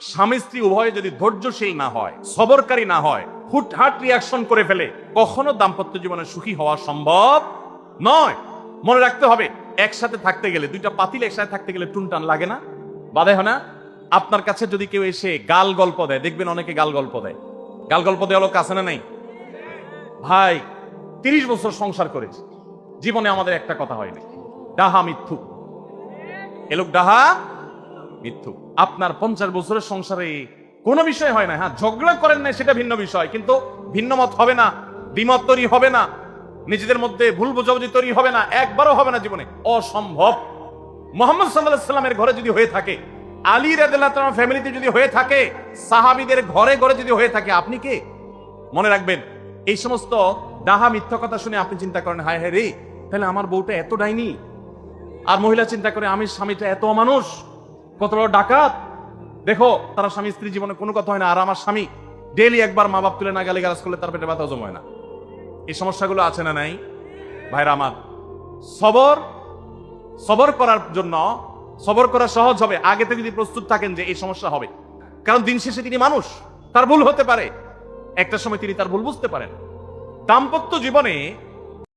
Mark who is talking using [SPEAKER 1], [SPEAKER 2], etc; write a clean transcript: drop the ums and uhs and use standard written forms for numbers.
[SPEAKER 1] স্বামী স্ত্রী উভয়ে যদি ধৈর্যশীল না হয়, সবরকারী না হয়, হুটহাট রিয়াকশন করে ফেলে, কখনো দাম্পত্য জীবনে সুখী হওয়া সম্ভব নয়। মনে রাখতে হবে, একসাথে থাকতে গেলে, দুইটা পাতিল একসাথে থাকতে গেলে টুনটান লাগে না, বাধে হয় না? আপনার কাছে যদি কেউ এসে গাল গল্প দেয়, দেখবেন অনেকে গাল গল্প দেয়। গাল গল্প দেওয়া লোক আছে না নাই? ভাই 30 বছর সংসার করেছে, জীবনে আমাদের একটা কথা হয়নি, ডাহা মিথ্যু। এ লোক ডাহা মিথ্যু। আপনার 50 বছরের সংসারে কোনো বিষয় হয় না, হ্যাঁ ঝগড়া করেন না সেটা ভিন্ন বিষয়, কিন্তু ভিন্ন মত হবে না, দ্বিমত তৈরি হবে না, নিজেদের মধ্যে ভুল বোঝাবুঝি তৈরি হবে না, একবারও হবে না জীবনে, অসম্ভব। মুহাম্মদ সাল্লাল্লাহু আলাইহি ওয়াসাল্লামের ঘরে যদি হয়ে থাকে, আলী রাদিয়াল্লাহু তাআলা ফ্যামিলিতে যদি হয়ে থাকে, সাহাবীদের ঘরে ঘরে যদি হয়ে থাকে, আপনি কে? মনে রাখবেন, এই সমস্ত ডাহা মিথ্যা কথা শুনে আপনি চিন্তা করেন, হায় হায় রে, তাহলে আমার বউটা এত ডাইনি। আর মহিলা চিন্তা করে, আমি স্বামীটা এত অমানুষ, কত বড় ডাকাত। দেখো, তারা স্বামী স্ত্রী জীবনে কোনো কথা হয় না, আর আমার স্বামী ডেইলি একবার মা বাপ তুলে না গালি গালাজ করলে তার পেটে ব্যথা জমে হয় না। এই সমস্যাগুলো আছে না নাই? ভাইরা আমার, সবর করার জন্য, সবর করা সহজ হবে আগে থেকে যদি প্রস্তুত থাকেন যে এই সমস্যা হবে। কারণ দিন শেষে তিনি মানুষ, তার ভুল হতে পারে, একটা সময় তিনি তার ভুল বুঝতে পারেন। দাম্পত্য জীবনে